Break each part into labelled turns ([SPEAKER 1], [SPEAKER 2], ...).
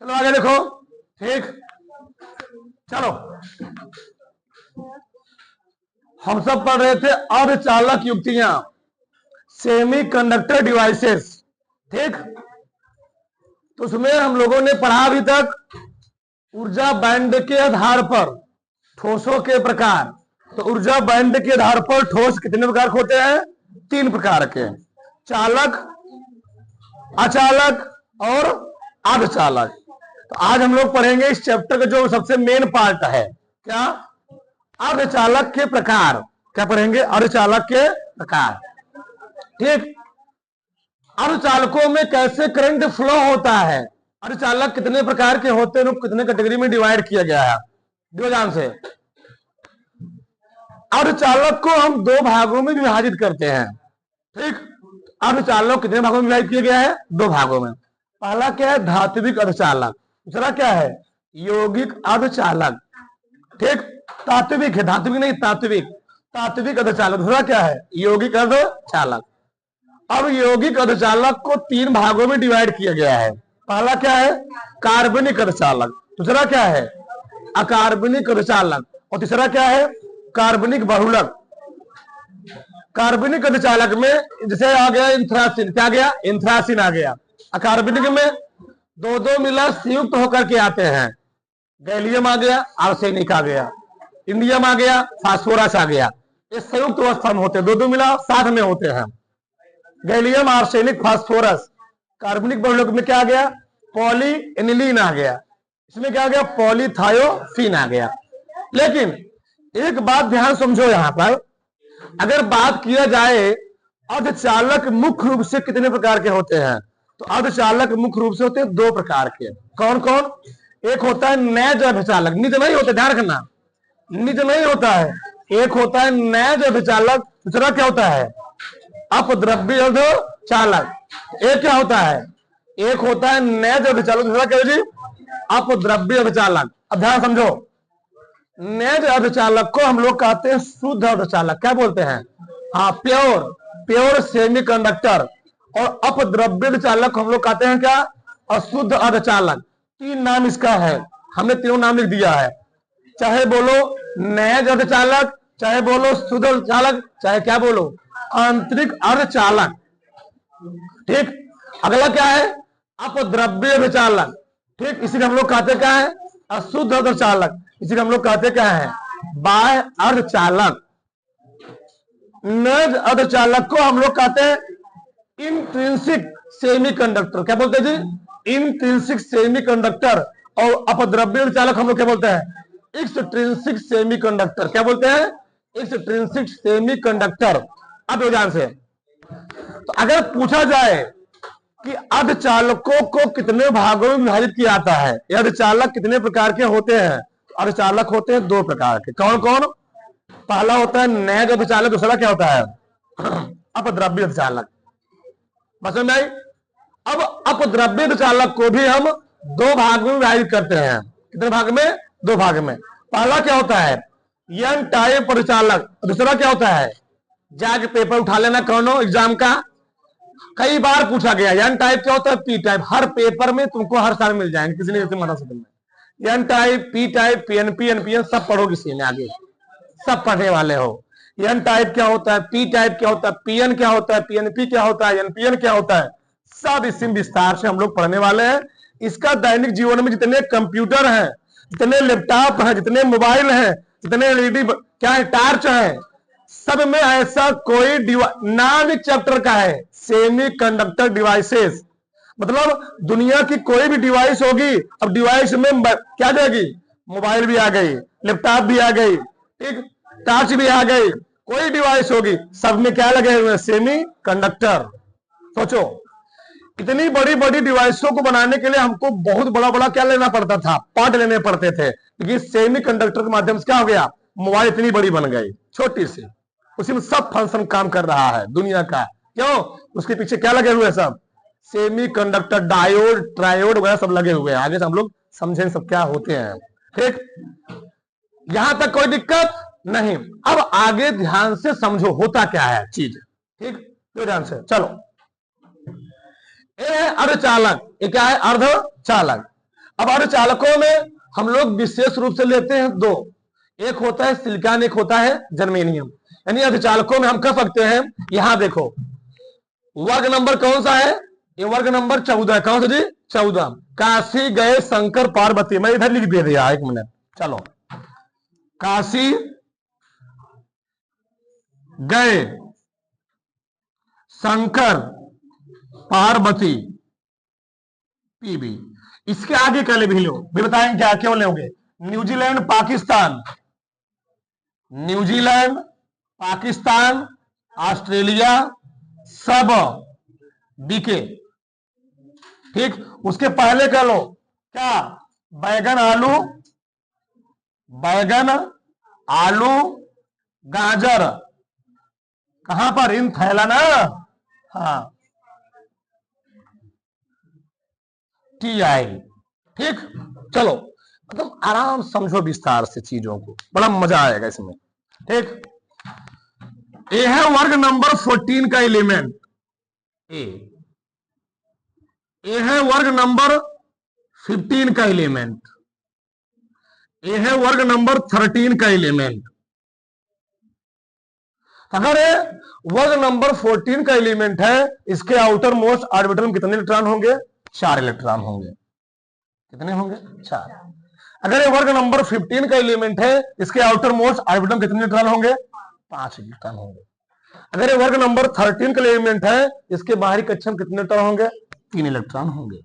[SPEAKER 1] चलो आगे देखो। ठीक, चलो हम सब पढ़ रहे थे अर्धचालक युक्तियां, सेमी कंडक्टर डिवाइसेस। ठीक, तो उसमें हम लोगों ने पढ़ा अभी तक ऊर्जा बैंड के आधार पर ठोसों के प्रकार। तो ऊर्जा बैंड के आधार पर ठोस कितने प्रकार के होते हैं? 3 प्रकार के, चालक, अचालक और अर्धचालक। तो आज हम लोग पढ़ेंगे इस चैप्टर का जो सबसे मेन पार्ट है, क्या? अर्धचालक के प्रकार। क्या पढ़ेंगे? अर्धचालक के प्रकार। ठीक, अर्धचालकों में कैसे करंट फ्लो होता है, अर्धचालक कितने प्रकार के होते हैं, कितने कैटेगरी में डिवाइड किया गया है, ध्यान से। अर्धचालक को हम 2 भागों में विभाजित करते हैं। ठीक, अर्धचालक कितने भागों में विभाजित किया गया है? 2 भागों में। पहला क्या है? धात्विक अर्धचालक। दूसरा क्या है? यौगिक अर्धचालक। ठीक, तात्विक है, धात्विक नहीं, तात्विक। तात्विक अर्धचालक। दूसरा क्या है? यौगिक अर्धचालक। अब यौगिक अर्धचालक को 3 भागों में डिवाइड किया गया है। पहला क्या है? कार्बनिक अर्धचालक। दूसरा क्या है? अकार्बनिक अर्धचालक। और तीसरा क्या है? कार्बनिक बहुलक। कार्बनिक अर्धचालक में जैसे आ गया एंथ्रासिन, क्या गया? एंथ्रासिन आ गया। अकार्बनिक में 2-2 मिला संयुक्त होकर के आते हैं। गैलियम आ गया, आर्सेनिक आ गया, इंडियम आ गया, फास्फोरस आ गया। ये संयुक्त अवस्था में होते हैं, 2-2 मिला साथ में होते हैं। Gallium, arsenic, phosphorus. कार्बनिक बहुलक में क्या आ गया? पॉली एनिलीन आ गया। इसमें क्या आ गया? पॉलीथायोफीन आ गया। लेकिन एक बात ध्यान समझो, यहां पर अगर बात किया जाए अर्धचालक मुख्य रूप से कितने प्रकार के होते हैं, तो अर्धचालक मुख्य रूप से होते हैं 2 प्रकार के। कौन कौन? एक होता है नैज अर्धचालक, निज नहीं होता, ध्यान रखना, निज नहीं होता है। एक होता है नैज अर्धचालक, दूसरा क्या होता है? अपद्रव्य अर्धचालक। एक क्या होता है? एक होता है नैज अर्धचालक, दूसरा क्या है जी? अपद्रव्य अर्धचालक। अब ध्यान समझो, नैज अर्धचालक को हम लोग कहते हैं शुद्ध अर्धचालक। क्या बोलते हैं? हाँ, प्योर सेमीकंडक्टर। और अपद्रव्य अर्धचालक को हम लोग कहते हैं क्या? अशुद्ध अर्धचालक। 3 नाम इसका है, हमने 3 नाम लिख दिया है। चाहे बोलो नैज अर्धचालक, चाहे बोलो शुद्ध अर्धचालक, चाहे क्या बोलो आंतरिक अर्धचालक। ठीक, अगला क्या है? अपद्रव्य अर्धचालक। ठीक, इसी हम लोग कहते क्या है? अशुद्ध अर्धचालक। इसी हम लोग कहते क्या है? बाह्य अर्धचालक। नैज अर्धचालक को हम लोग कहते हैं इंट्रिंसिक सेमीकंडक्टर। क्या बोलते हैं जी? Intrinsic semiconductor. और अपद्रव्य अर्धचालक हम लोग क्या बोलते हैं? Extrinsic semiconductor. क्या बोलते हैं? Extrinsic semiconductor. अब ध्यान से, तो अगर पूछा जाए कि अर्धचालकों को कितने भागों में विभाजित किया जाता है, अर्धचालक कितने प्रकार के होते हैं, अर्धचालक होते हैं 2 प्रकार के। कौन कौन? पहला होता है नैज अर्धचालक, दूसरा क्या होता है? अपद्रव्य अर्धचालक। समझ में आई? अब अपद्रव्य अर्धचालक को भी हम 2 भाग में विभाजित करते हैं। कितने भाग में? 2 भाग में। पहला क्या होता है? एन टाइप अर्धचालक। दूसरा क्या होता है? जाके पेपर उठा लेना कौनो एग्जाम का, कई बार पूछा गया। एन टाइप क्या होता है? P type. हर पेपर में तुमको हर साल मिल जाएंगे, किसी ने मना सकते में। N type, p type, PNP, NPN सब पढ़ोगे इसी में, आगे सब पढ़ने वाले हो। एन टाइप क्या होता है? पी टाइप क्या होता है? पीएन क्या होता है? पीएनपी क्या होता है? एनपीएन क्या होता है? सब इसी विस्तार से हम लोग पढ़ने वाले हैं। इसका दैनिक जीवन में जितने कंप्यूटर हैं, जितने लैपटॉप हैं, जितने मोबाइल हैं, जितने एलईडी क्या है, टार्च है, सब में ऐसा कोई नाम एक चैप्टर का है, सेमी कंडक्टर डिवाइसेस। मतलब दुनिया की कोई भी डिवाइस होगी, अब डिवाइस में क्या जाएगी? मोबाइल भी आ गई, लैपटॉप भी आ गई, ठीक, टॉर्च भी आ गई, कोई डिवाइस होगी, सब में क्या लगे हुए? Semi conductor. सोचो, इतनी बड़ी बड़ी डिवाइसों को बनाने के लिए हमको बहुत बड़ा बड़ा क्या लेना पड़ता था? पार्ट लेने पड़ते थे। लेकिन सेमी कंडक्टर के माध्यम से क्या हो गया? मोबाइल इतनी बड़ी बन गई, छोटी सी, उसी में सब फंक्शन काम कर रहा है दुनिया का। क्यों? उसके पीछे क्या लगे हुए हैं? सब सेमी कंडक्टर, डायोड, ट्रायोड वगैरह सब लगे हुए हैं। आगे से हम लोग समझें सब क्या होते हैं। ठीक, यहां तक कोई दिक्कत नहीं। अब आगे ध्यान से समझो होता क्या है चीज। ठीक, तो ध्यान से चलो। ये है अर्धचालक। ये क्या है? अर्धचालक। अब अर्धचालकों में हम लोग विशेष रूप से लेते हैं दो, एक होता है सिलिकॉन, एक होता है जर्मेनियम। यानी अर्धचालकों में हम कह सकते हैं, यहां देखो वर्ग नंबर कौन सा है, ये वर्ग नंबर 14। कौन सा जी? 14। काशी गए शंकर पार्वती, मैं इधर लिख दे दिया, एक मिनट। चलो, काशी गए शंकर पार्वती पीबी। इसके आगे क्या ले भी लो, भी बताएंगे क्या क्यों लोगे। New Zealand Pakistan, New Zealand Pakistan Australia सब बीके। ठीक, उसके पहले कह लो क्या, बैगन आलू, बैगन आलू गाजर, कहां पर, इन थैला ना, हाँ TI। ठीक, चलो मतलब आराम समझो विस्तार से चीजों को, बड़ा मजा आएगा इसमें। ठीक, ए है वर्ग नंबर 14 का एलिमेंट, ए है वर्ग नंबर 15 का एलिमेंट, ए है वर्ग नंबर 13 का एलिमेंट। अगर वर्ग नंबर 14 का एलिमेंट है, इसके आउटर मोस्ट ऑर्बिटल में कितने इलेक्ट्रॉन होंगे? 4 इलेक्ट्रॉन होंगे। कितने होंगे? 4। अगर ये वर्ग नंबर 15 का एलिमेंट है, इसके आउटर मोस्ट ऑर्बिटल में कितने इलेक्ट्रॉन होंगे? 5 इलेक्ट्रॉन होंगे। अगर ये वर्ग नंबर 13 का एलिमेंट है, इसके बाहरी कक्षा में कितने इलेक्ट्रॉन होंगे? 3 इलेक्ट्रॉन होंगे।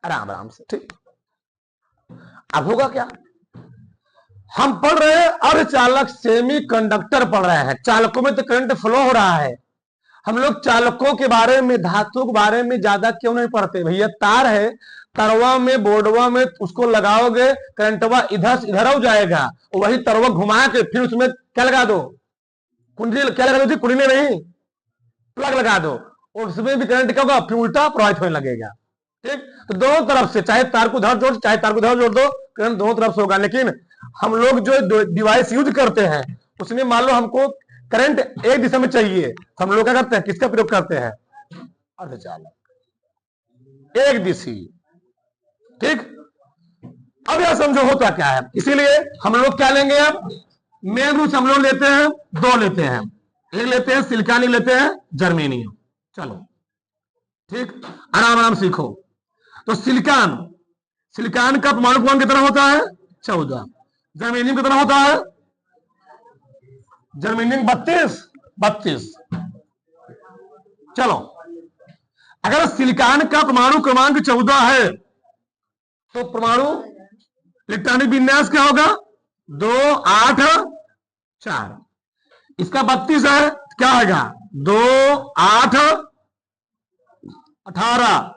[SPEAKER 1] आराम आराम से। ठीक, अब होगा क्या, हम पढ़ रहे हैं अर्धचालक सेमी कंडक्टर पढ़ रहे हैं, चालकों में तो करंट फ्लो हो रहा है। हम लोग चालकों के बारे में, धातु के बारे में ज्यादा क्यों नहीं पढ़ते? भैया तार है, तरवा में बोर्डवा में उसको लगाओगे, करंटवा इधर से इधर हो जाएगा, वही तरवा घुमा के फिर उसमें क्या लगा दो, कुंडली, क्या लगा दो? कुंडली नहीं, प्लग लगा दो, और उसमें भी करंट क्या होगा? फिर उल्टा प्रवाहित होने लगेगा। ठीक, तो दोनों तरफ से, चाहे तार को उधर जोड़, चाहे तार को उधर जोड़ दो, करंट दोनों तरफ से होगा। लेकिन हम लोग जो डिवाइस यूज करते हैं, उसमें मान लो हमको करंट एक दिशा में चाहिए, तो हम लोग क्या करते हैं? किसका प्रयोग करते हैं? अर्धचालक, एक दिशी। ठीक, अब यह समझो होता क्या है। इसीलिए हम लोग क्या लेंगे, अब मेन रूप हम लोग लेते हैं, दो लेते हैं, एक लेते हैं सिलिकॉन, लेते हैं जर्मेनियम। चलो ठीक, आराम आराम सीखो। तो सिलिकॉन, सिलिकॉन का परमाणु क्रमांक कितना होता है? 14। जर्मेनियम कितना होता है? जर्मेनियम 32। चलो, अगर सिलिकॉन का परमाणु क्रमांक 14 है, तो परमाणु इलेक्ट्रॉनिक विन्यास क्या होगा? 2 8 4। इसका 32 है, क्या आएगा? 2 8 18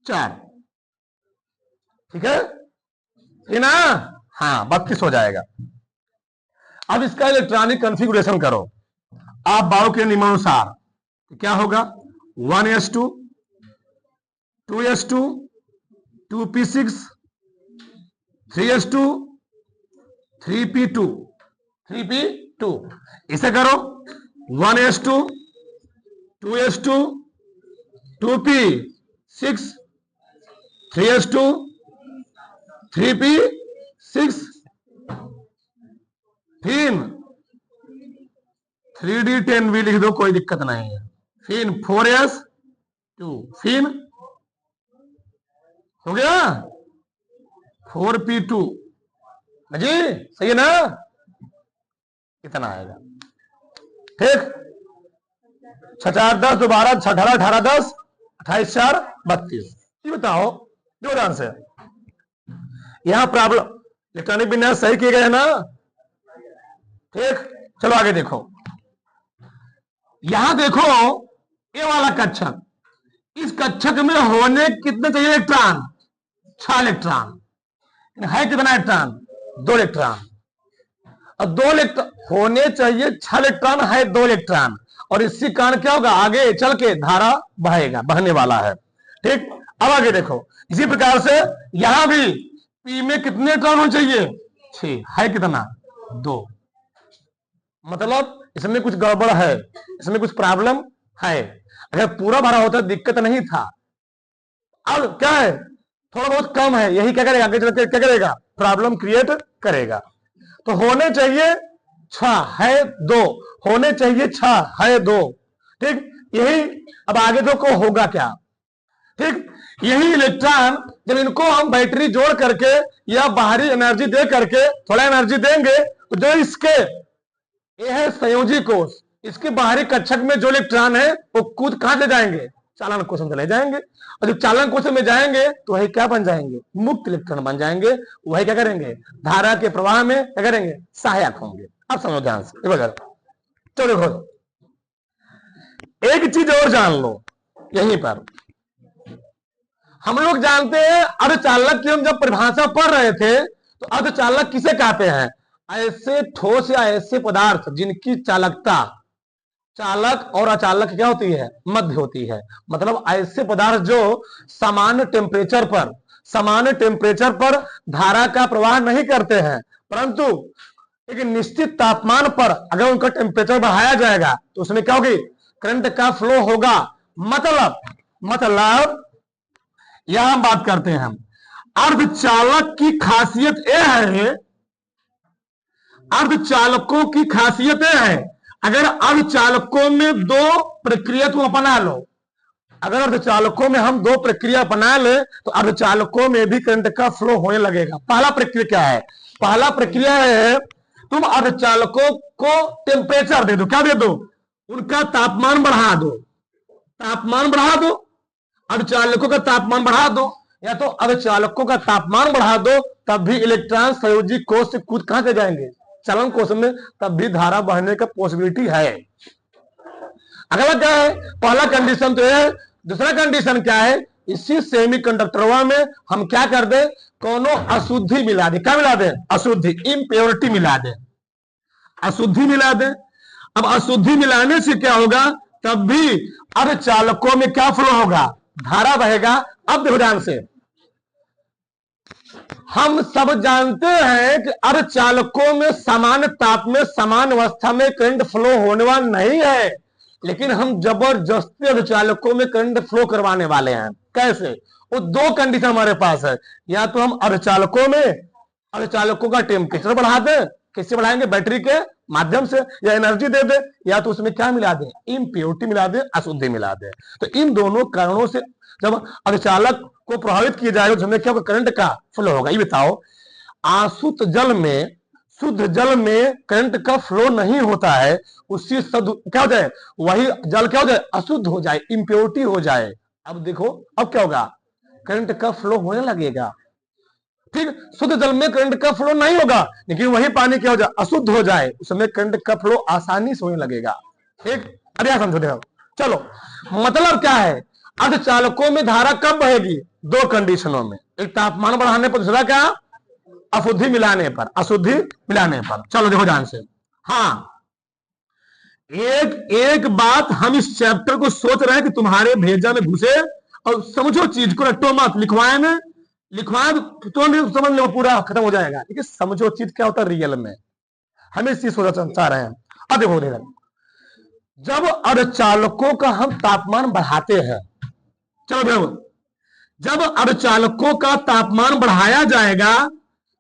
[SPEAKER 1] 4। ठीक है, ये ना, हाँ 32 हो जाएगा। अब इसका इलेक्ट्रॉनिक कॉन्फ़िगरेशन करो आप बारो के नियमानुसार, क्या होगा? 1s2 2s2 2p6 3s2 3p2 3p2। इसे करो 1s2 2s2 2p6 3s2 3p6, फिर 3d10 भी लिख दो, कोई दिक्कत नहीं है। फिर 4s2, फिर हो गया 4p2। जी सही है ना? कितना आएगा? ठीक, 6 4 10 12 18 18 10 28 4 32। ये बताओ जोरदार से, यहां प्रॉब्लम इलेक्ट्रॉनिक विन्यास सही किए गए है ना? ठीक, चलो आगे देखो। यहां देखो ये वाला कक्षक, इस कक्षक में होने कितने चाहिए इलेक्ट्रॉन? 6 इलेक्ट्रॉन। है कितना इलेक्ट्रॉन? 2 इलेक्ट्रॉन। और 2 इलेक्ट्रॉन होने चाहिए, 6 इलेक्ट्रॉन है 2 इलेक्ट्रॉन, और इसी कारण क्या होगा? आगे चल के धारा बहेगा, बहने वाला है। ठीक, अब आगे देखो, इसी प्रकार से यहां भी पी में कितने इलेक्ट्रॉन होने चाहिए? 6, है कितना? 2। मतलब इसमें कुछ गड़बड़ है, इसमें कुछ प्रॉब्लम है। अगर पूरा भरा होता दिक्कत नहीं था। अब क्या है? थोड़ा बहुत कम है, यही क्या करेगा, आगे चल के क्या करेगा, प्रॉब्लम क्रिएट करेगा। तो होने चाहिए 6 है 2, होने चाहिए 6 है 2, ठीक। यही अब आगे देखो होगा क्या, ठीक। यही इलेक्ट्रॉन जब इनको हम बैटरी जोड़ करके या बाहरी एनर्जी दे करके थोड़ा एनर्जी देंगे, तो जो इसके ये है संयोजी कोष, इसके बाहरी कक्षक में जो इलेक्ट्रॉन है वो कूद कहां ले जाएंगे, चालन कोष में चले जाएंगे। और जब चालन कोष में जाएंगे तो वही क्या बन जाएंगे, मुक्त इलेक्ट्रॉन बन जाएंगे। वही क्या करेंगे, धारा के प्रवाह में क्या करेंगे, सहायक होंगे। अब समझो ध्यान से वगैरह। चलो देखो, एक चीज और जान लो, यहीं पर हम लोग जानते हैं अर्धचालक की हम जब परिभाषा पढ़ रहे थे तो अर्धचालक किसे कहते हैं, ऐसे ठोस या ऐसे पदार्थ जिनकी चालकता चालक और अचालक क्या होती है, मध्य होती है। मतलब ऐसे पदार्थ जो सामान्य टेम्परेचर पर धारा का प्रवाह नहीं करते हैं, परंतु एक निश्चित तापमान पर अगर उनका टेम्परेचर बढ़ाया जाएगा तो उसमें क्या होगी, करंट का फ्लो होगा। मतलब यह हम बात करते हैं, अर्धचालक की खासियत यह है, अर्धचालकों की खासियत यह है, अगर अर्धचालकों में 2 प्रक्रिया तुम अपना लो, अगर अर्धचालकों में हम 2 प्रक्रिया अपना ले तो अर्धचालकों में भी करंट का फ्लो होने लगेगा। पहला प्रक्रिया क्या है, पहला प्रक्रिया है तुम अर्धचालकों को टेम्परेचर दे दो, क्या दे दो, उनका तापमान बढ़ा दो, अर्धचालकों का तापमान बढ़ा दो, या तो अर्धचालकों का तापमान बढ़ा दो, तब भी इलेक्ट्रॉन संयोजी कोष से कूद कहां से जाएंगे, चालन कोष में, तब भी धारा बढ़ने का पॉसिबिलिटी है। अगला क्या है, पहला कंडीशन तो है। दूसरा कंडीशन क्या है, इसी सेमीकंडक्टरवा में हम क्या कर दे, कोनो अशुद्धि मिला दे, क्या मिला दे, अशुद्धि, इम्प्योरिटी मिला दे, अशुद्धि मिला दे। अब अशुद्धि मिलाने से क्या होगा, तब भी अर्धचालकों में क्या फ्लो होगा, धारा बहेगा। अब देखो ध्यान से, हम सब जानते हैं कि अर्धचालकों में समान ताप में समान अवस्था में करंट फ्लो होने वाला नहीं है, लेकिन हम जबरदस्ती अर्धचालकों में करंट फ्लो करवाने वाले हैं। कैसे, वो 2 कंडीशन हमारे पास है, या तो हम अर्धचालकों में अर्धचालकों का टेम्परेचर बढ़ा दें, किससे बढ़ाएंगे, बैटरी के माध्यम से, या एनर्जी दे दे, या तो उसमें क्या मिला दे, इम्प्योरिटी मिला दे, अशुद्धि मिला दे। तो इन दोनों कारणों से जब अर्धचालक को प्रभावित किया जाएगा तो क्या होगा, करंट का फ्लो होगा। ये बताओ, आशुद्ध जल में, शुद्ध जल में करंट का फ्लो नहीं होता है, उससे क्या हो जाए, वही जल क्या हो जाए, अशुद्ध हो जाए, इम्प्योरिटी हो जाए। अब देखो, अब क्या होगा, करंट का फ्लो होने लगेगा, ठीक। शुद्ध जल में करंट का फ्लो नहीं होगा, लेकिन वही पानी क्या हो जाए, अशुद्ध हो जाए, उसमें करंट का फ्लो आसानी से होने लगेगा, ठीक। अब यह समझो, देखो चलो, मतलब क्या है, अर्धचालकों में धारा कब बहेगी, 2 कंडीशनों में, एक तापमान बढ़ाने पर, दूसरा क्या, अशुद्धि मिलाने पर, अशुद्धि मिलाने पर। चलो देखो ध्यान से, हाँ एक बात हम इस चैप्टर को सोच रहे हैं कि तुम्हारे भेजा में घुसे और समझो, चीज को रटो मत, लिखवाए तो समझ लो पूरा खत्म हो जाएगा, ठीक है। समझो चीज क्या होता है रियल में, हम इस चीज सोचना चाह रहे हैं। अब देखो, जब अर्धचालकों का हम तापमान बढ़ाते हैं, चलो देखो, जब अर्धचालकों का तापमान बढ़ाया जाएगा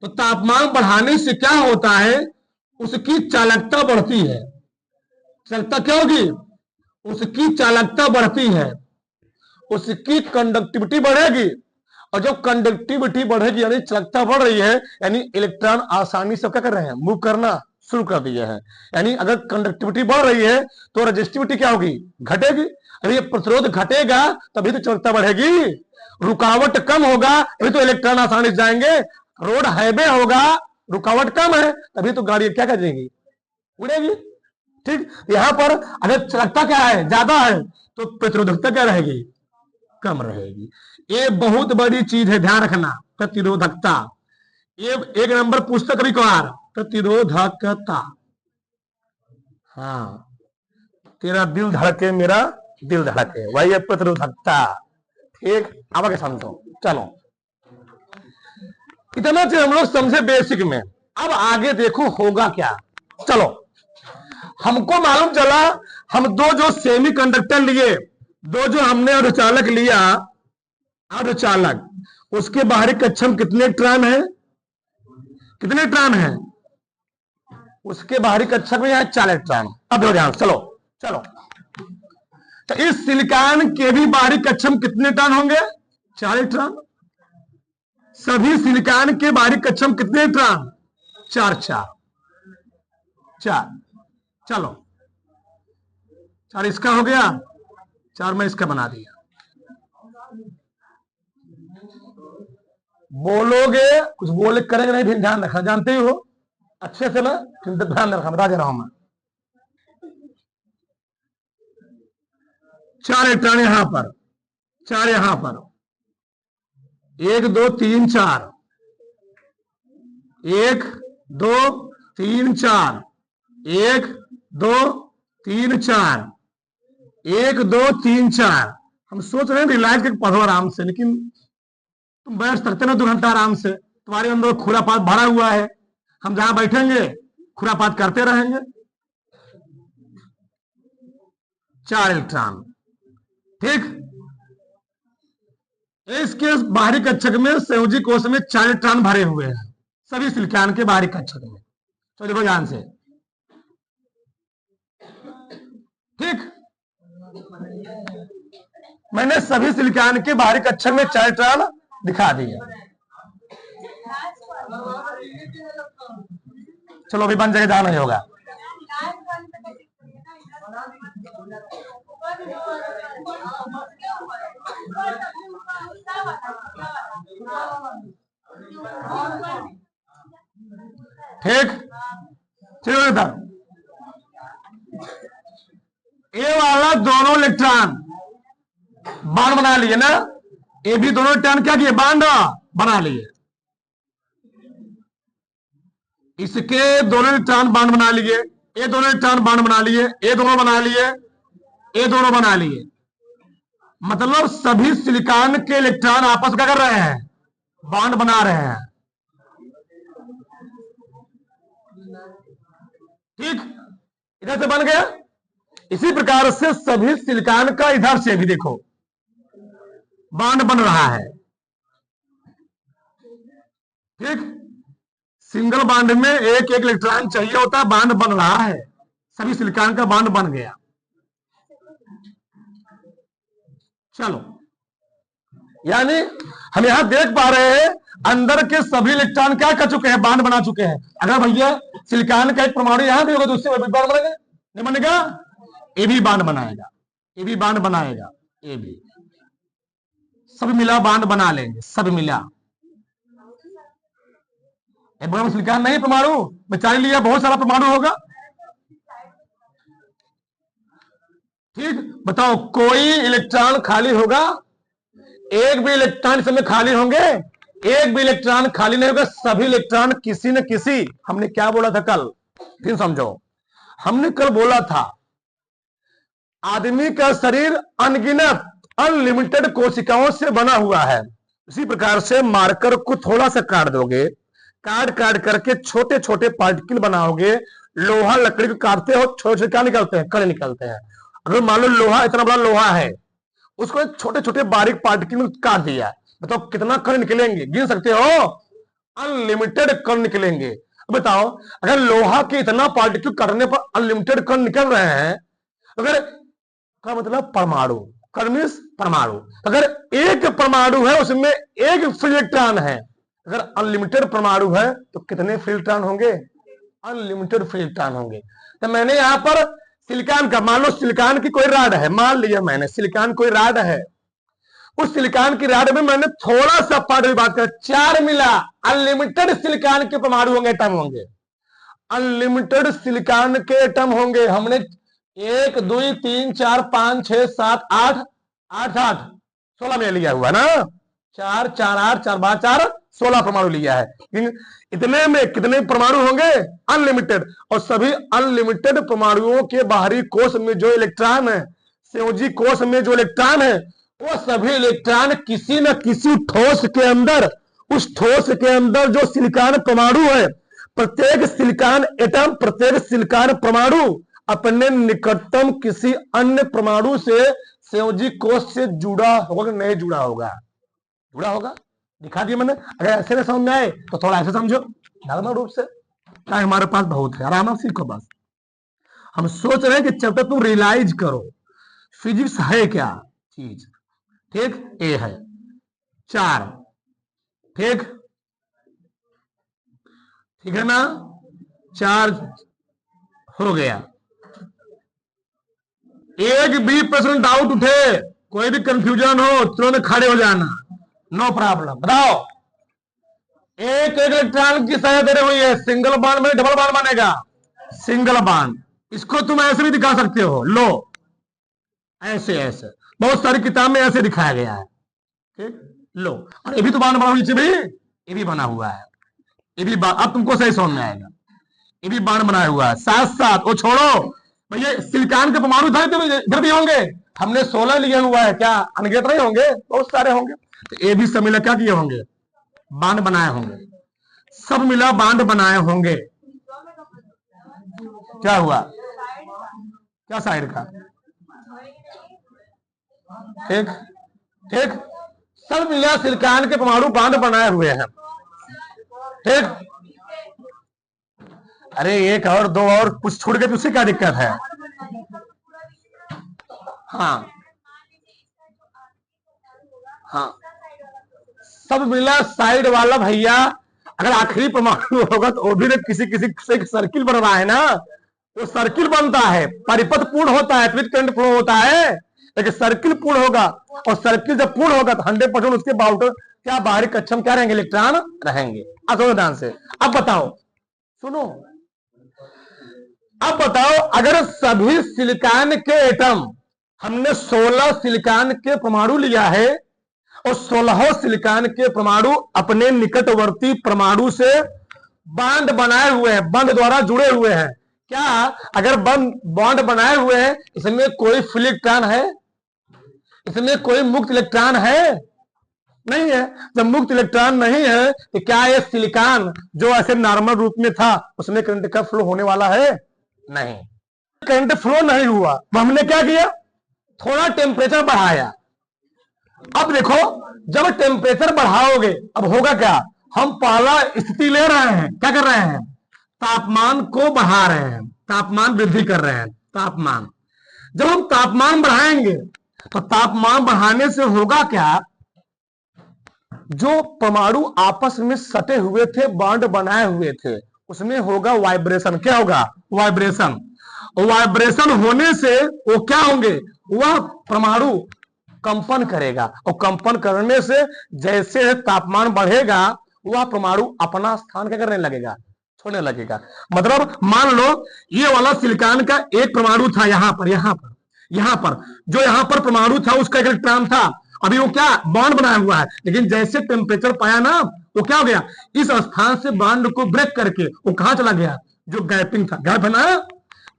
[SPEAKER 1] तो तापमान बढ़ाने से क्या होता है, उसकी चालकता बढ़ती है। चालकता क्या होगी, उसकी चालकता बढ़ती है, उसकी कंडक्टिविटी बढ़ेगी, और जब कंडक्टिविटी बढ़ेगी यानी चालकता बढ़ रही है, यानी इलेक्ट्रॉन आसानी से क्या कर रहे हैं, मूव करना शुरू कर दिए हैं। यानी अगर कंडक्टिविटी बढ़ रही है तो रेजिस्टिविटी क्या होगी, घटेगी। अरे प्रतिरोध घटेगा तभी तो चालकता बढ़ेगी, रुकावट कम होगा तभी तो इलेक्ट्रॉन आसानी से जाएंगे, रोड हाईवे होगा, रुकावट कम है तभी तो गाड़ी क्या कर जाएगी, उड़ेगी, ठीक। यहां पर अगर चालकता क्या है, ज्यादा है, तो प्रतिरोधकता क्या रहेगी, कम रहेगी। ये बहुत बड़ी चीज है, ध्यान रखना, प्रतिरोधकता। ये 1 नंबर पुस्तक कभी कभार, प्रतिरोधकता। हाँ, तेरा दिल धड़के मेरा दिल धड़के, वही है प्रतिरोधकता, ठीक। अब आगे समझो, चलो इतना चीज हम लोग समझे बेसिक में। अब आगे देखो होगा क्या। चलो, हमको मालूम चला, हम 2 जो सेमीकंडक्टर लिए, 2 जो हमने अर्धचालक लिया, अर्धचालक, उसके बाहरी कक्षा में कितने इलेक्ट्रॉन है? कितने इलेक्ट्रॉन है? उसके बाहरी कक्षा में यहां 4 इलेक्ट्रॉन। अब देखो ध्यान, चलो चलो, तो इस सिलिकॉन के भी बाहरी कक्षा में कितने इलेक्ट्रॉन होंगे? 4 इलेक्ट्रॉन। सभी सिलिकॉन के बाहरी कक्षा में कितने इलेक्ट्रॉन? 4 4 4। चलो 4 इसका हो गया, 4 मैं इसका बना दिया। बोलोगे कुछ बोले करेंगे नहीं, भी ध्यान रखना, जानते ही हो अच्छे से, मैं ध्यान रखा, बता दे रहा हूं मैं। 4 इलेक्ट्रॉन यहां पर, 4 यहां पर, 1 2 3 4, 1 2 3 4, 1 2 3 4, 1 2 3 4। हम सोच रहे हैं रिलायंस के पढ़ो आराम से, लेकिन तुम बैठ सकते ना 2 घंटा आराम से, तुम्हारे अंदर खुरापात भरा हुआ है। हम जहां बैठेंगे खुरापात करते रहेंगे। 4 इलेक्ट्रॉन, ठीक। इसके बाहरी कक्षक में संयोजी कोश में 4 इलेक्ट्रॉन भरे हुए हैं, सभी सिलिकॉन के बाहरी कक्षक में। तो देखो ध्यान से, ठीक। मैंने सभी सिलिकॉन के बाहरी कक्षक में 4 इलेक्ट्रॉन दिखा दिया। चलो अभी बन जाएगा, नहीं होगा। ठीक, चलो इधर ए वाला दोनों इलेक्ट्रॉन बांड बना लिए ना, ये भी दोनों इलेक्ट्रॉन क्या किए? बांड बना लिए। इसके दोनों इलेक्ट्रॉन बांड बना लिए, ये दोनों इलेक्ट्रॉन बांड बना लिए, ये दोनों बना लिए, ये दोनों बना लिए। मतलब सभी सिलिकॉन के इलेक्ट्रॉन आपस क्या कर रहे हैं? बांड बना रहे हैं, ठीक। इधर से बन गया। इसी प्रकार से सभी सिलिकॉन का इधर से भी देखो बांड बन रहा है, ठीक। सिंगल बांड में एक एक इलेक्ट्रॉन चाहिए होता है, बांड बन रहा है, सभी सिलिकॉन का बांड बन गया। चलो, यानी हम यहां देख पा रहे हैं अंदर के सभी इलेक्ट्रॉन क्या कर चुके हैं? बांड बना चुके हैं। अगर भैया सिलिकॉन का एक परमाणु यहां भी होगा तो उससे बांड बनेगा, नहीं बनेगा? ये भी बांड बनाएगा, ये भी बांड बनाएगा, ये भी, सब मिला बांड बना लेंगे, सब मिला। सिलिकॉन नहीं परमाणु बेचारे लिया, बहुत सारा परमाणु होगा, ठीक। बताओ कोई इलेक्ट्रॉन खाली होगा? एक भी इलेक्ट्रॉन इसमें खाली होंगे? एक भी इलेक्ट्रॉन खाली नहीं होगा, सभी इलेक्ट्रॉन किसी न किसी, हमने क्या बोला था कल, फिर समझो। हमने कल बोला था आदमी का शरीर अनगिनत अनलिमिटेड कोशिकाओं से बना हुआ है। इसी प्रकार से मार्कर को थोड़ा सा काट दोगे, काट काट करके छोटे छोटे पार्टिकल बनाओगे। लोहा लकड़ी को काटते हो, छोटे छोटे क्या निकलते हैं? कण निकलते हैं। अगर मान लो लोहा, इतना बड़ा लोहा है, उसको छोटे छोटे बारीक पार्टिकल में काट दिया, बताओ कितना कण निकलेंगे? गिन सकते हो? अनलिमिटेड कण निकलेंगे। बताओ अगर लोहा के इतना पार्टिकल करने पर अनलिमिटेड कण निकल रहे हैं, अगर का मतलब परमाणु, कण मींस परमाणु। अगर एक परमाणु है उसमें एक फ्री इलेक्ट्रॉन है, अगर अनलिमिटेड परमाणु है तो कितने फ्री इलेक्ट्रॉन होंगे? अनलिमिटेड फ्री इलेक्ट्रॉन होंगे। तो मैंने यहां पर सिलिकॉन का, मान लो सिलिकॉन की कोई राड है, मान लिया मैंने सिलिकॉन कोई राड है, उस सिलिकॉन की राड में मैंने थोड़ा सा पार्ट भी बात कर, 4 मिला, अनलिमिटेड सिलिकॉन के परमाणु होंगे, एटम होंगे, अनलिमिटेड सिलिकॉन के एटम होंगे। हमने 1 2 3 4 5 6 7 8 8 8 16 में लिया हुआ ना, 4 4 8 4 5 4 16 परमाणु लिया है। इतने में कितने परमाणु होंगे? अनलिमिटेड। और सभी अनलिमिटेड परमाणुओं के बाहरी कोश में जो इलेक्ट्रॉन है, संयोजी कोश में जो इलेक्ट्रॉन है, वो सभी इलेक्ट्रॉन किसी न किसी ठोस के अंदर, उस ठोस के अंदर जो सिलिकॉन परमाणु है, प्रत्येक सिलिकॉन एटम, प्रत्येक सिलिकॉन परमाणु अपने निकटतम किसी अन्य परमाणु से संयोजी कोश से जुड़ा होगा, नहीं जुड़ा होगा? जुड़ा होगा। दिखा दिया मैंने। अगर ऐसे में समझ में आए तो थोड़ा ऐसे समझो नॉर्मल रूप से, क्या हमारे पास बहुत है, आराम से सीखो बस। हम सोच रहे हैं कि चैप्टर तुम रियलाइज करो फिजिक्स है क्या चीज। ठीक, ए है 4, ठीक, ठीक है ना, 4 हो गया। एक भी प्रश्न डाउट उठे, कोई भी कंफ्यूजन हो, तुरंत खड़े हो जाना, नो प्रॉब्लम। बताओ, एक इलेक्ट्रॉन की संख्या दे हुई है, सिंगल बॉन्ड में डबल बॉन्ड बनेगा, सिंगल बॉन्ड। इसको तुम ऐसे भी दिखा सकते हो, लो ऐसे ऐसे, बहुत सारी किताब में ऐसे दिखाया गया है। ठीक, लो, और ये भी तो बॉन्ड बना नीचे भी, ये भी बना हुआ है, ये भी अब तुमको सही समझ में आएगा, ये भी बाण बनाया हुआ है। साथ साथ वो छोड़ो भैया, सिलिकॉन के परमाणु इधर भी होंगे, हमने 16 लिया हुआ है, क्या अनगिनत नहीं होंगे, बहुत सारे होंगे। तो ये भी सब मिला क्या किए होंगे, बांध बनाए होंगे, सब मिला बांध बनाए होंगे। क्या हुआ, क्या साइड का, ठीक ठीक, सब मिला सिलिकॉन के परमाणु बांध बनाए हुए हैं। ठीक, अरे एक और दो और कुछ छूट गए तो उससे क्या दिक्कत है। हाँ हाँ, सब मिला साइड वाला भैया। अगर आखिरी परमाणु होगा तो वो भी ना किसी किसी से सर्किल बन रहा है ना, वो सर्किल बनता है, परिपथ पूर्ण होता है, करंट फ्लो होता है, लेकिन सर्किल पूर्ण होगा, और सर्किल जब पूर्ण होगा तो 100% उसके बाउंडर क्या बाहरी कक्षम क्या रहेंगे, इलेक्ट्रॉन रहेंगे। ध्यान से अब बताओ, सुनो, अब बताओ, अगर सभी सिलिकॉन के एटम, हमने 16 सिलिकॉन के परमाणु लिया है और 16 सिलिकॉन के परमाणु अपने निकटवर्ती परमाणु से बॉन्ड बनाए हुए हैं, बंध द्वारा जुड़े हुए हैं, क्या अगर बॉन्ड बनाए हुए हैं इसमें कोई फ्री इलेक्ट्रॉन है, इसमें कोई मुक्त इलेक्ट्रॉन है, नहीं है। जब मुक्त इलेक्ट्रॉन नहीं है तो क्या ये सिलिकॉन जो ऐसे नॉर्मल रूप में था उसमें करंट का फ्लो होने वाला है, नहीं, करंट फ्लो नहीं हुआ। तो हमने क्या किया, थोड़ा टेम्परेचर बढ़ाया। अब देखो, जब टेम्परेचर बढ़ाओगे अब होगा क्या, हम पहला स्थिति ले रहे हैं, क्या कर रहे हैं, तापमान को बढ़ा रहे हैं, तापमान वृद्धि कर रहे हैं, तापमान। जब हम तापमान बढ़ाएंगे तो तापमान बढ़ाने से होगा क्या, जो परमाणु आपस में सटे हुए थे, बॉन्ड बनाए हुए थे, उसमें होगा वाइब्रेशन। क्या होगा, वाइब्रेशन। वाइब्रेशन होने से वो क्या होंगे, वह परमाणु कंपन करेगा, और कंपन करने से जैसे तापमान बढ़ेगा वह परमाणु अपना स्थान क्या करने लगेगा, छोड़ने लगेगा। मतलब मान लो ये वाला सिलिकॉन का एक परमाणु था, यहां पर जो यहां पर परमाणु था उसका एक इलेक्ट्रॉन था, अभी वो क्या बॉन्ड बनाया हुआ है, लेकिन जैसे टेम्परेचर पाया ना वो क्या हो गया, इस स्थान से बॉन्ड को ब्रेक करके वो कहां चला गया, जो गैपिंग था, गैप है ना,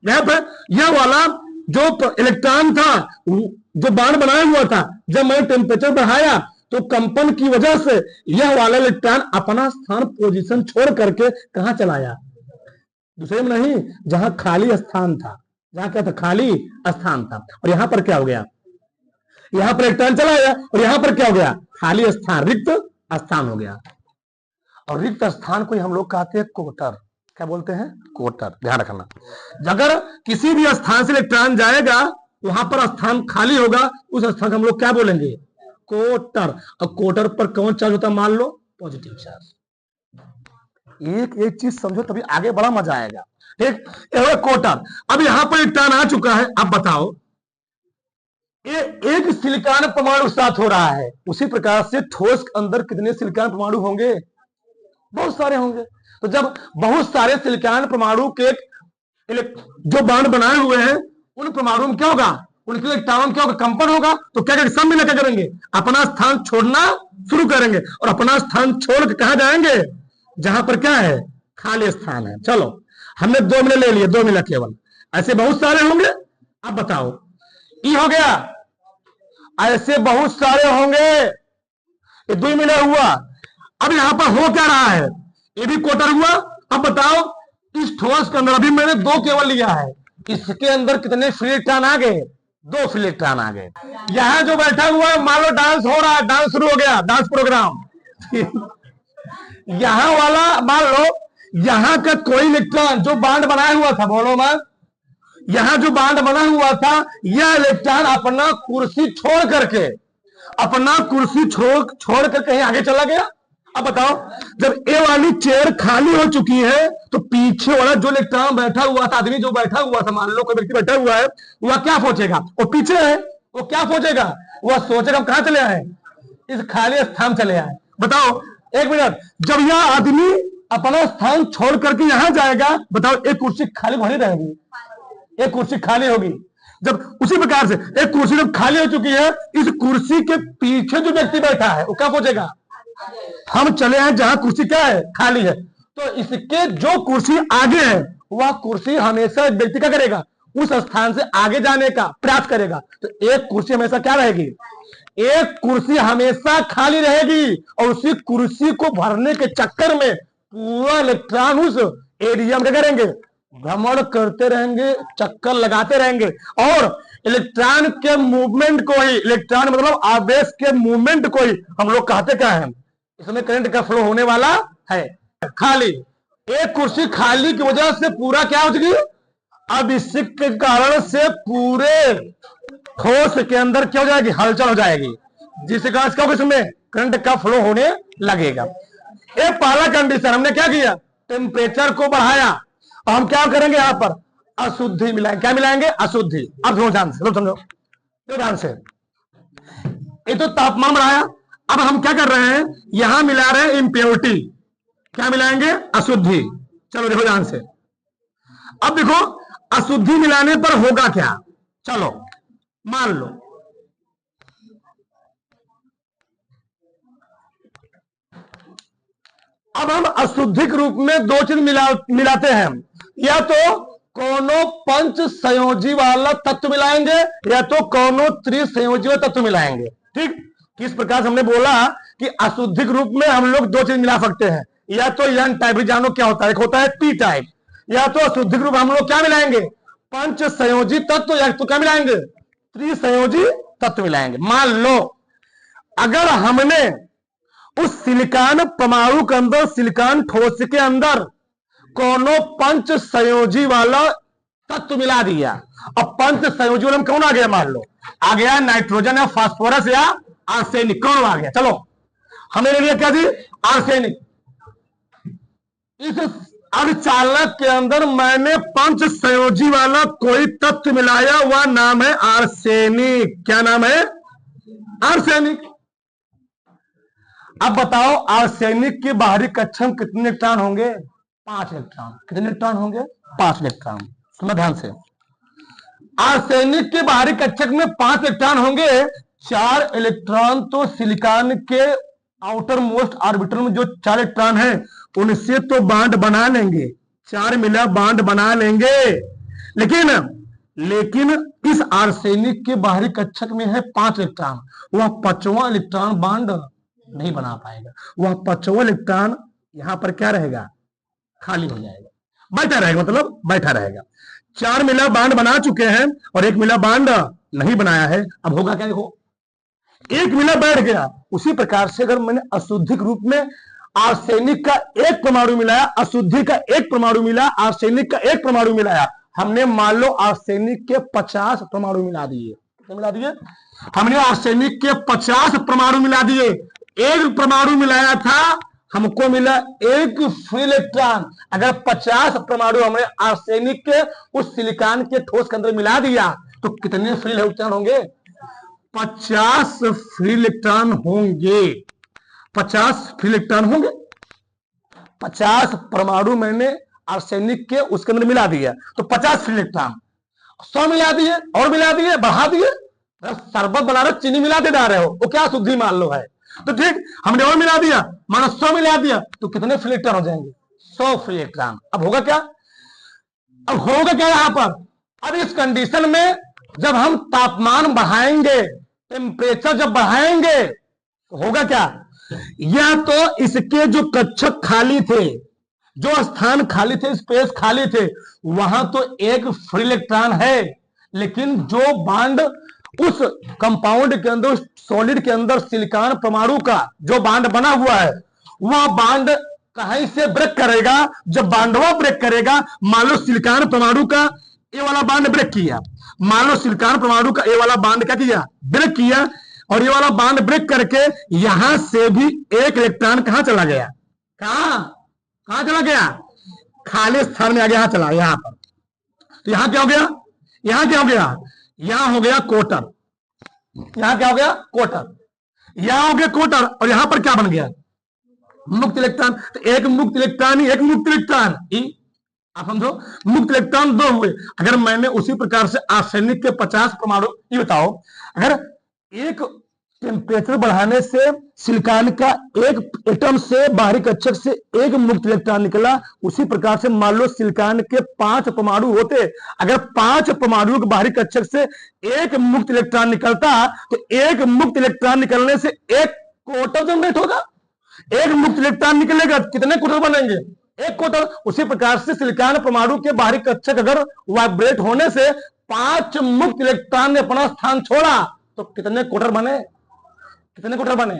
[SPEAKER 1] गैप है। यह वाला जो इलेक्ट्रॉन था जो बॉन्ड बनाया हुआ था, जब मैंने टेम्परेचर बढ़ाया तो कंपन की वजह से यह वाला इलेक्ट्रॉन अपना स्थान पोजीशन छोड़ करके कहां चलाया, दूसरे में नहीं, जहां खाली स्थान था, जहां क्या था, खाली स्थान था। और यहां पर क्या हो गया, यहां पर इलेक्ट्रॉन चला गया और यहां पर क्या हो गया, खाली स्थान, रिक्त स्थान हो गया। और रिक्त स्थान को हम लोग कहते हैं कोटर, क्या बोलते हैं, कोटर। ध्यान रखना, अगर किसी भी स्थान से इलेक्ट्रॉन जाएगा वहां पर स्थान खाली होगा, उस स्थान को हम लोग क्या बोलेंगे, कोटर। और कोटर पर कौन चार्ज होता है, मान लो पॉजिटिव चार्ज। एक एक चीज समझो तभी आगे बड़ा मजा आएगा। ठीक, कोटर। अब यहां पर इलेक्ट्रॉन आ चुका है, अब बताओ ये एक सिलिकॉन परमाणु साथ हो रहा है, उसी प्रकार से ठोस के अंदर कितने सिलिकॉन परमाणु होंगे, बहुत सारे होंगे। तो जब बहुत सारे सिलिकॉन परमाणु के जो बॉन्ड बनाए हुए हैं उन परमाणु में क्या होगा, उनके इलेक्ट्रॉन क्या होगा, कंपन होगा। तो क्या करेंगे, सब मिलकर क्या करेंगे, अपना स्थान छोड़ना शुरू करेंगे और अपना स्थान छोड़ के कहां जाएंगे, जहां पर क्या है, खाली स्थान है। चलो हमने 2 मिनट ले लिए, 2 मिनट केवल, ऐसे बहुत सारे होंगे। अब बताओ, ई हो गया, ऐसे बहुत सारे होंगे, ये 2 मिनट हुआ। अब यहां पर हो क्या रहा है, ये भी कोटर हुआ। अब बताओ, इस ठोस के अंदर अभी मैंने 2 केवल लिया है, इसके अंदर कितने फ्री इलेक्ट्रॉन आ गए, 2 फ्री इलेक्ट्रॉन आ गए। यहां जो बैठा हुआ है, मान लो डांस हो रहा है, डांस शुरू हो गया, डांस प्रोग्राम, यहां वाला मान लो, यहां का कोई इलेक्ट्रॉन जो बांड बनाया हुआ था, बोलो मान, यहां जो बांड बना हुआ था, यह इलेक्ट्रॉन अपना कुर्सी छोड़ करके, अपना कुर्सी छोड़ कर कहीं आगे चला गया। अब बताओ, जब ए वाली चेयर खाली हो चुकी है तो पीछे वाला जो इलेक्ट्रॉन बैठा हुआ था, आदमी जो बैठा हुआ था, मान लो कोई व्यक्ति बैठा हुआ है, वह क्या सोचेगा? वो पीछे है, वो क्या सोचेगा? वह सोचेगा हम कहां चले आए, इस खाली स्थान चले आए। बताओ एक मिनट, जब यह आदमी अपना स्थान छोड़ करके यहां जाएगा, बताओ एक कुर्सी खाली भरी रहेगी, एक कुर्सी खाली होगी। जब उसी प्रकार से एक कुर्सी जब खाली हो चुकी है, इस कुर्सी के पीछे जो व्यक्ति बैठा है वो क्या सोचेगा? हम चले हैं जहां कुर्सी क्या है, खाली है। तो इसके जो कुर्सी आगे है, वह कुर्सी हमेशा व्यक्ति क्या करेगा? उस स्थान से आगे जाने का प्रयास करेगा। तो एक कुर्सी हमेशा क्या रहेगी? एक कुर्सी हमेशा खाली रहेगी, और उसी कुर्सी को भरने के चक्कर में पूरा इलेक्ट्रॉन उस एरिया में क्या करेंगे? भ्रमण करते रहेंगे, चक्कर लगाते रहेंगे, और इलेक्ट्रॉन के मूवमेंट को ही, इलेक्ट्रॉन मतलब आवेश के मूवमेंट को ही हम लोग कहते क्या है? इसमें करंट का फ्लो होने वाला है। खाली एक कुर्सी खाली की वजह से पूरा क्या हो चुकी? अब इसी के कारण से पूरे ठोस के अंदर क्या हो जाएगी? हलचल हो जाएगी, जिसके कारण क्या होगा? इसमें करंट का फ्लो होने लगेगा। ये पहला कंडीशन हमने क्या किया? टेम्परेचर को बढ़ाया। और हम क्या करेंगे? यहां पर अशुद्धि मिलाएंगे। क्या मिलाएंगे? अशुद्धि। अब ध्यान से समझो, ध्यान से। ये तो तापमान बढ़ाया, अब हम क्या कर रहे हैं? यहां मिला रहे हैं इम्प्योरिटी। क्या मिलाएंगे? अशुद्धि। चलो देखो ध्यान से। अब देखो अशुद्धि मिलाने पर होगा क्या? चलो मान लो अब हम अशुद्धिक रूप में दो चीज मिलाते हैं, या तो कोनो पंच संयोजी वाला तत्व मिलाएंगे, या तो कोनो त्रिसंयोजी वाला तत्व मिलाएंगे। ठीक, किस प्रकार से हमने बोला कि अशुद्धिक रूप में हम लोग दो चीज मिला सकते हैं, या तो एन टाइप, जानो क्या होता है, एक होता है पी टाइप, या तो अशुद्धिक रूप हम लोग क्या मिलाएंगे? पंच संयोजी तत्व, या तो क्या मिलाएंगे? त्रिसंयोजी तत्व मिलाएंगे। मान लो अगर हमने उस सिलिकॉन परमाणु के अंदर, सिलिकॉन ठोस के अंदर कोनो पंच संयोजी वाला तत्व मिला दिया, और पंच संयोजी वाला कौन आ गया? मान लो आ गया नाइट्रोजन या फास्फोरस या आर्सेनिक। कौन आ गया? चलो हमने ले लिया क्या जी? आर्सेनिक। इस अर्धचालक के अंदर मैंने पंच संयोजी वाला कोई तत्व मिलाया, वह नाम है आर्सेनिक। क्या नाम है? आर्सेनिक। अब बताओ आर्सेनिक के बाहरी कक्षा में कितने इलेक्ट्रॉन होंगे? 5 इलेक्ट्रॉन। कितने इलेक्ट्रॉन होंगे? 5 इलेक्ट्रॉन। सुनो ध्यान से, आर्सेनिक के बाहरी कक्षक में 5 इलेक्ट्रॉन होंगे। 4 इलेक्ट्रॉन तो सिलिकॉन के आउटर मोस्ट ऑर्बिटल में जो 4 इलेक्ट्रॉन है, उनसे तो बांड बना लेंगे, 4 मिला बांड बना लेंगे। लेकिन इस आर्सेनिक के बाहरी कक्षक में है 5 इलेक्ट्रॉन, वह 5वां इलेक्ट्रॉन बांड नहीं बना पाएगा। वह 5वां इलेक्ट्रॉन यहां पर क्या रहेगा? खाली हो जाएगा, बैठा रहेगा, मतलब बैठा रहेगा। 4 मिला बांड बना चुके हैं और 1 मिला बांड नहीं बनाया है। अब होगा क्या? देखो 1 मिला बैठ गया। उसी प्रकार से अगर मैंने अशुद्धिक रूप में आर्सेनिक का 1 परमाणु मिलाया, अशुद्धि का 1 परमाणु मिला, आर्सेनिक का 1 परमाणु मिलाया, हमने मान लो आर्सेनिक के 50 परमाणु मिला दिए। कितने मिला दिए? हमने आर्सेनिक के 50 परमाणु मिला दिए। 1 परमाणु मिलाया था, हमको मिला 1 फ्री इलेक्ट्रॉन। अगर 50 परमाणु हमने आर्सेनिक के उस सिलिकॉन के ठोस के अंदर मिला दिया, तो कितने फ्री इलेक्ट्रॉन होंगे? 50 फ्री इलेक्ट्रॉन होंगे। 50 फ्री इलेक्ट्रॉन होंगे। 50 परमाणु मैंने आर्सेनिक के उसके अंदर मिला दिया, तो 50 फ्री इलेक्ट्रॉन। 100 मिला दिए, और मिला दिए, बढ़ा दिए। शरबत बना रहे चीनी मिलाते जा रहे हो, वो क्या शुद्धि मान लो है। तो ठीक, हमने और मिला दिया, मानो 100 मिला दिया, तो कितने फ्री इलेक्ट्रॉन हो जाएंगे? 100 फ्री इलेक्ट्रॉन। अब होगा क्या? अब होगा क्या यहां पर? अब इस कंडीशन में जब हम तापमान बढ़ाएंगे, टेम्परेचर जब बढ़ाएंगे, तो होगा क्या? या तो इसके जो कक्षक खाली थे, जो स्थान खाली थे, स्पेस खाली थे, वहां तो 1 फ्री इलेक्ट्रॉन है, लेकिन जो बांड उस कंपाउंड के अंदर, उस सॉलिड के अंदर सिलिकॉन परमाणु का जो बांड बना हुआ है, वह बांड कहीं से ब्रेक करेगा। जब बांडवा ब्रेक करेगा, मान लो सिलिकॉन परमाणु का ए वाला बांड ब्रेक किया, मान लो सिलिकॉन परमाणु का ए वाला बांड क्या किया, ब्रेक किया, और ये वाला बांड ब्रेक करके यहां से भी एक इलेक्ट्रॉन कहां चला गया, कहां चला गया, खाली स्थान में आ गया, यहां चला, यहां पर। तो यहां क्या हो गया, यहां क्या हो गया, यहां हो गया कोटर, यहां क्या हो गया, कोटर, यहां हो गया कोटर, और यहां पर क्या बन गया, मुक्त इलेक्ट्रॉन। तो एक मुक्त इलेक्ट्रॉन ही, एक मुक्त इलेक्ट्रॉन, आप समझो, मुक्त इलेक्ट्रॉन दो हुए। अगर मैंने उसी प्रकार से आर्सेनिक के 50 परमाणु, ये बताओ, अगर एक टेम्परेचर बढ़ाने से सिलिकॉन का एक एटम से, बाहरी कक्षक से एक मुक्त इलेक्ट्रॉन निकला, उसी प्रकार से मान लो सिलिकॉन के 5 परमाणु होते, अगर 5 परमाणु के बाहरी कक्षक से एक मुक्त इलेक्ट्रॉन निकलता, तो एक मुक्त इलेक्ट्रॉन निकलने से एक कोटर जनरेट होगा। एक मुक्त इलेक्ट्रॉन निकलेगा, कितने कोटर बनेंगे, एक कोटर। उसी प्रकार से सिलिकॉन परमाणु के बाहरी कक्षक अगर वाइब्रेट होने से 5 मुक्त इलेक्ट्रॉन ने अपना स्थान छोड़ा, तो कितने कोटर बने, कितने कोटर बने,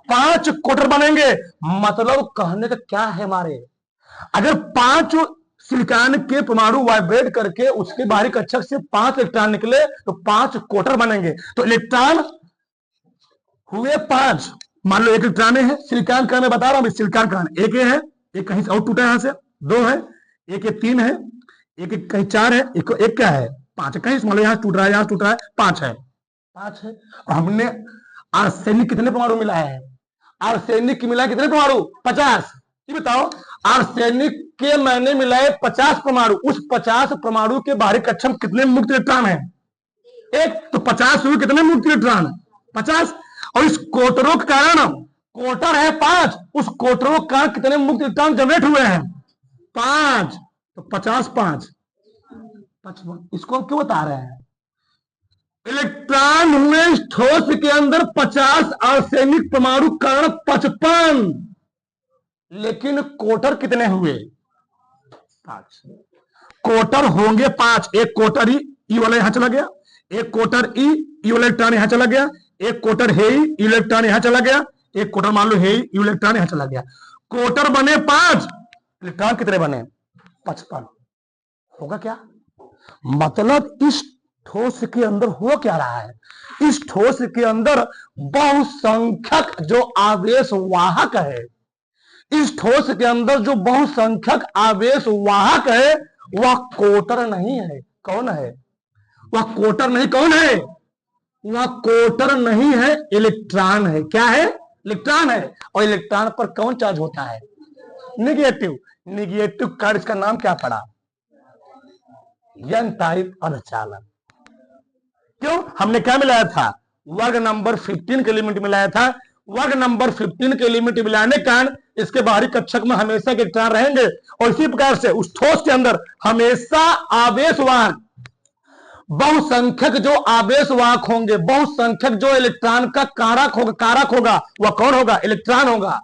[SPEAKER 1] 5 कोटर बनेंगे। मतलब कहने का क्या है हमारे, अगर 5 सिलिकॉन के परमाणु वाइब्रेट करके उसके बाहरी कक्षक से 5 इलेक्ट्रॉन निकले, तो 5 कोटर बनेंगे। तो इलेक्ट्रॉन हुए 5, मान लो एक इलेक्ट्रॉन है सिलिकॉन का, मैं बता रहा हूं सिलिकॉन का, एक है, एक कहीं से और टूटा, यहां से 2 है, एक 3 है, एक कहीं 4 है, एक क्या है 5, कहीं मान लो यहां टूट रहा है, यहां टूट रहा है, 5 है, 5 है। और हमने आर्सेनिक कितने परमाणु मिलाए हैं, आर्सेनिक की मिलाए कितने परमाणु, 50। ये बताओ, आर्सेनिक के मैंने मिलाए 50 परमाणु, उस 50 परमाणु के बाहरी कक्षक कितने मुक्त इलेक्ट्रॉन है, एक। तो 50 हुए कितने मुक्त इलेक्ट्रॉन, 50। और इस कोटरों के कारण, कोटर है 5, उस कोटरों का कितने मुक्त इलेक्ट्रॉन जनरेट हुए हैं, 5। तो 50 5 55। इसको क्यों बता रहे हैं, इलेक्ट्रॉन हुए इस ठोस के अंदर 50, आर्सेनिक परमाणु कारण 55, लेकिन कोटर कितने हुए, 5। कोटर होंगे 5, एक कोटर ई वाला यहां चला गया, एक कोटर ई वाला इलेक्ट्रॉन यहां चला गया, एक कोटर है इलेक्ट्रॉन यहां चला गया, एक कोटर मान लो है इलेक्ट्रॉन यहां चला गया। कोटर बने 5, इलेक्ट्रॉन कितने बने, 55। होगा क्या, मतलब इस ठोस के अंदर हो क्या रहा है, इस ठोस के अंदर बहुसंख्यक जो आवेश वाहक है, इस ठोस के अंदर जो बहुसंख्यक आवेश वाहक है, वह कोटर नहीं है। कौन है, वह कोटर नहीं, कौन है, वह कोटर नहीं है, इलेक्ट्रॉन है। क्या है, इलेक्ट्रॉन है। और इलेक्ट्रॉन पर कौन चार्ज होता है, निगेटिव। निगेटिव कार्ड, इसका नाम क्या पड़ा, एन टाइप अर्धचालक। क्यों, हमने क्या मिलाया था, वर्ग नंबर 15 के एलिमेंट मिलाया था। वर्ग नंबर 15 के एलिमेंट मिलाने के कारण इसके बाहरी कक्षक में हमेशा के इलेक्ट्रॉन रहेंगे, और इसी प्रकार से उस ठोस के अंदर हमेशा आवेशवाहक, बहुसंख्यक जो आवेशवाहक होंगे, बहुसंख्यक जो इलेक्ट्रॉन का कारक होगा, वह कौन होगा, इलेक्ट्रॉन होगा।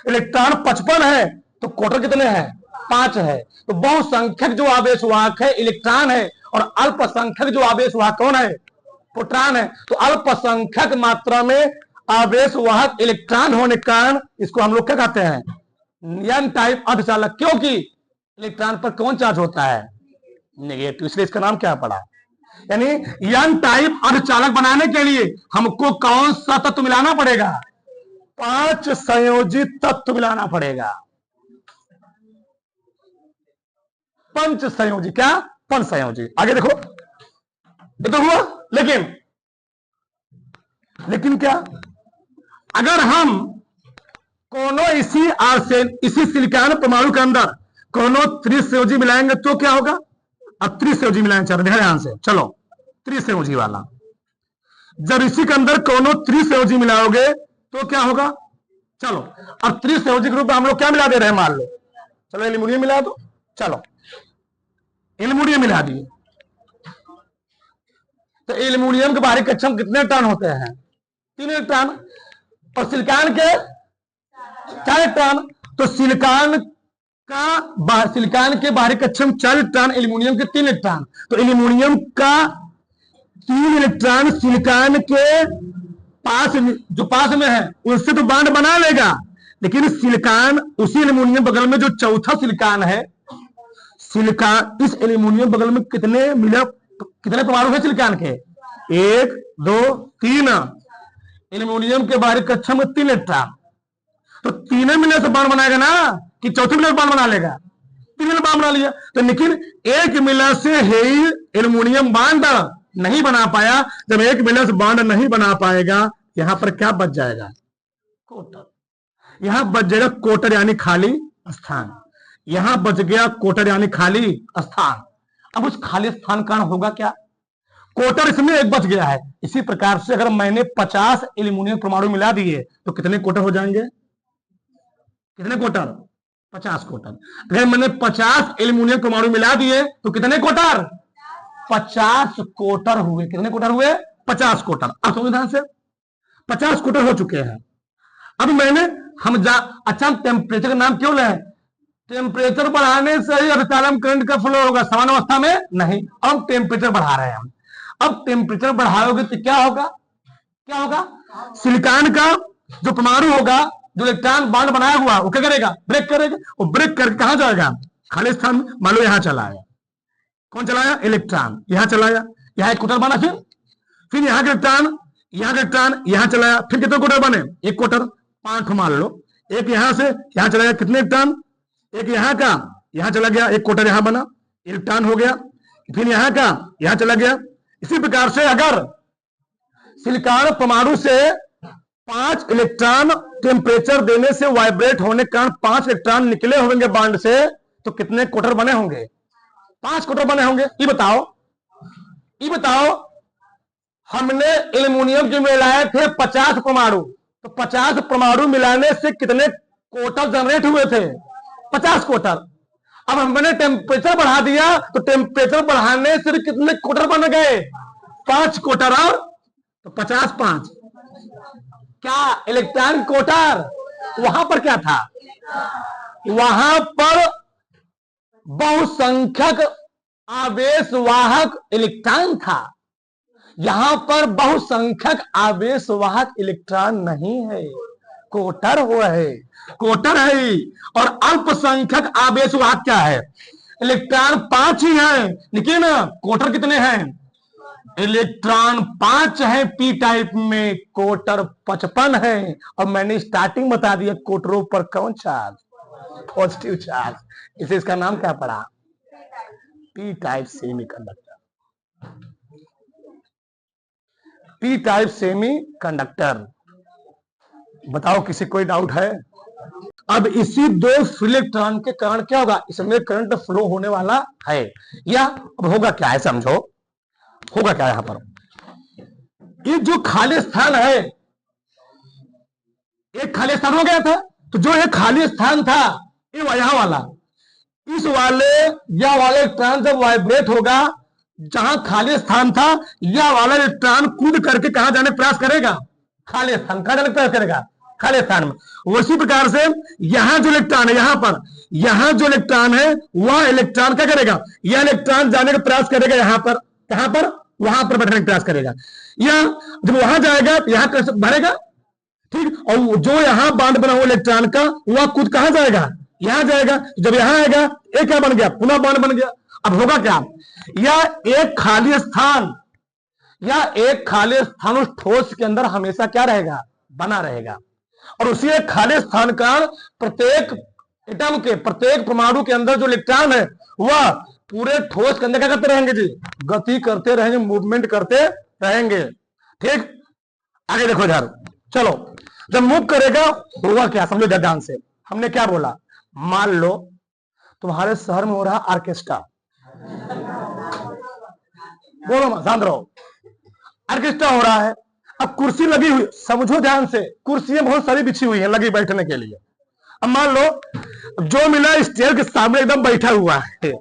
[SPEAKER 1] इलेक्ट्रॉन 55 है, तो कोटर कितने हैं, 5 है। तो बहुसंख्यक जो आवेशवाहक है इलेक्ट्रॉन है, और अल्पसंख्यक जो आवेशवाहक कौन है, प्रोटॉन है। तो अल्पसंख्यक मात्रा में आवेशवाहक इलेक्ट्रॉन होने के कारण इसको हम लोग क्या कहते हैं, एन टाइप अर्धचालक, क्योंकि इलेक्ट्रॉन पर कौन चार्ज होता है, नेगेटिव, इसलिए इसका नाम क्या पड़ा। यानी एन टाइप अर्धचालक बनाने के लिए हमको कौन सा तत्व मिलाना पड़ेगा, 5 संयोजी तत्व मिलाना पड़ेगा, 5 संयोजी। क्या, 5 संयोजी। आगे देखो, ये तो हुआ, लेकिन क्या, अगर हम कोनो इसी सिलिकॉन परमाणु के अंदर कोनो त्रिसंयोजी मिलाएंगे तो क्या होगा। अब त्रिसंयोजी मिलाएंगे, चलो ध्यान से, चलो त्रिसंयोजी वाला, जब इसी के अंदर कोनो त्रिसंयोजी मिलाओगे तो क्या होगा। चलो अब त्रिसंयोजी के रूप में हम लोग क्या मिला दे रहे हैं, मान लो, चलो एल्यूमिनियम मिला दो, चलो एल्यूमिनियम मिला दिए, तो एल्यूमिनियम के बाहरी कक्षक में कितने इलेक्ट्रॉन होते हैं, 3 इलेक्ट्रॉन, और सिलिकॉन के 4 इलेक्ट्रॉन। तो सिलिकॉन के बाहरी कक्षक में 4 इलेक्ट्रॉन, एल्यूमिनियम के 3 इलेक्ट्रॉन। तो एल्यूमिनियम का 3 इलेक्ट्रॉन सिलिकॉन के पास, जो पास में है उससे तो बॉन्ड बना लेगा, लेकिन सिलिकॉन उसी एल्यूमिनियम बगल में जो चौथा सिलिकॉन है, सिलिकॉन इस एल्यूमिनियम बगल में कितने परमाणु है सिलिकॉन के? 1 2 3। एल्यूमिनियम के बाहरी कक्षा में 3 इलेक्ट्रॉन, तो तीनों मिलने से बॉन्ड बनाएगा ना, कि चौथे मिलर बॉन्ड बना लेगा? 3 मिलर बॉन्ड बना लिया। तो लेकिन एक मिलर से ही एल्यूमिनियम बॉन्ड नहीं बना पाया। जब एक मिलर से बॉन्ड नहीं बना पाएगा, यहां पर क्या बच जाएगा? कोटर। यहां बच जाएगा कोटर यानी खाली स्थान। यहां बच गया कोटर यानी खाली स्थान। अब उस खाली स्थान का होगा क्या? कोटर इसमें एक बच गया है। इसी प्रकार से अगर मैंने 50 एल्यूमिनियम परमाणु मिला दिए तो कितने कोटर हो जाएंगे? कितने कोटर? 50 कोटर। अगर मैंने 50 एल्यूमिनियम परमाणु मिला दिए तो कितने कोटर? 50 कोटर हुए। कितने कोटर हुए? 50 कोटर। अब समझो ध्यान से, 50 कोटर हो चुके हैं। अब अच्छा टेम्परेचर का नाम क्यों लें? टेम्परेचर बढ़ाने से ही अर्धचालक करंट का फ्लो होगा, समान अवस्था में नहीं। अब टेम्परेचर बढ़ा रहे हैं हम। अब टेम्परेचर बढ़ाओगे तो क्या होगा? क्या होगा? सिलिकॉन का जो परमाणु होगा, जो इलेक्ट्रॉन बॉन्ड बनाया हुआ, वो क्या करेगा? ब्रेक करेगा। और ब्रेक करके कहां जाएगा? खाली स्थान में। मान लो यहां चला आया, कौन चलाया? इलेक्ट्रॉन। यहां चलाया, यहां एक कोटर बना, फिर यहां का इलेक्ट्रॉन, यहां का इलेक्ट्रॉन यहां चलाया, फिर कितने कोटर बने? एक कोटर, 5 मान लो। एक यहां से यहां चला गया, कितने इलेक्ट्रॉन? एक यहां का यहां चला गया, एक कोटर यहां बना, इलेक्ट्रॉन हो गया। फिर यहां का यहां चला गया। इसी प्रकार से अगर सिलिकॉन परमाणु से 5 इलेक्ट्रॉन टेम्परेचर देने से वाइब्रेट होने के कारण 5 इलेक्ट्रॉन निकले होंगे बॉन्ड से, तो कितने कोटर बने होंगे? 5 कोटर बने होंगे। ये बताओ हमने एल्यूमिनियम जो मिलाए थे 50 परमाणु, तो 50 परमाणु मिलाने से कितने कोटर जनरेट हुए थे? 50 कोटर। अब हमने टेम्परेचर बढ़ा दिया, तो टेम्परेचर बढ़ाने से कितने कोटर बन गए? 5 कोटर। और तो 50 5 क्या इलेक्ट्रॉन कोटर? वहां पर क्या था? वहां पर बहुसंख्यक आवेशवाहक इलेक्ट्रॉन था। यहां पर बहुसंख्यक आवेशवाहक इलेक्ट्रॉन नहीं है, कोटर हुआ है, कोटर है। और अल्पसंख्यक आवेशवाहक क्या है? इलेक्ट्रॉन 5 ही है, लेकिन कोटर कितने हैं? इलेक्ट्रॉन 5 है पी टाइप में, कोटर 55 है। और मैंने स्टार्टिंग बता दिया कोटरों पर कौन चार्ज? Positive charge. इसे इसका नाम क्या पड़ा? P type semiconductor. P type semiconductor. बताओ किसी कोई डाउट है? अब इसी 2 फ्री इलेक्ट्रॉन के कारण क्या होगा? इसमें करंट फ्लो होने वाला है। या अब होगा क्या है, समझो होगा क्या। यहां पर ये जो खाली स्थान है, एक खाली स्थान हो गया था, तो जो एक खाली स्थान था ये यहां वाला, इस वाले या वाले इलेक्ट्रॉन जब वाइब्रेट होगा, जहां खाली स्थान था, यह वाला इलेक्ट्रॉन कूद करके कहां जाने प्रयास करेगा? खाली स्थान। कहां जाने प्रयास करेगा? खाली स्थान में। उसी प्रकार से यहां जो इलेक्ट्रॉन है, यहां जो इलेक्ट्रॉन है, वह इलेक्ट्रॉन क्या करेगा? यह इलेक्ट्रॉन जाने का प्रयास करेगा यहां पर। कहां पर? वहां पर बैठने का प्रयास करेगा। या जब वहां जाएगा तो यहां कैसे भरेगा? ठीक। और जो यहां बांड बना हुआ इलेक्ट्रॉन का, वह कूद कहां जाएगा? यहां जाएगा। जब यहां आएगा, एक क्या बन गया? पुनः बांड बन गया। अब होगा क्या? या एक खाली स्थान उस ठोस के अंदर हमेशा क्या रहेगा? बना रहेगा। और उसी एक खाली स्थान का प्रत्येक एटम के, प्रत्येक परमाणु के अंदर जो इलेक्ट्रॉन है, वह पूरे ठोस के अंदर क्या करते रहेंगे जी? गति करते रहेंगे, मूवमेंट करते रहेंगे। ठीक। आगे देखो इधर, चलो। जब मूव करेगा होगा क्या? समझो ध्यान से। हमने क्या बोला? मान लो तुम्हारे शहर में हो रहा ऑर्केस्ट्रा, बोलो शांत रहो। ऑर्केस्ट्रा हो रहा है। अब कुर्सी लगी हुई, समझो ध्यान से, कुर्सियां बहुत सारी बिछी हुई हैं लगी बैठने के लिए। अब मान लो जो मिला स्टेज के सामने एकदम बैठा हुआ है,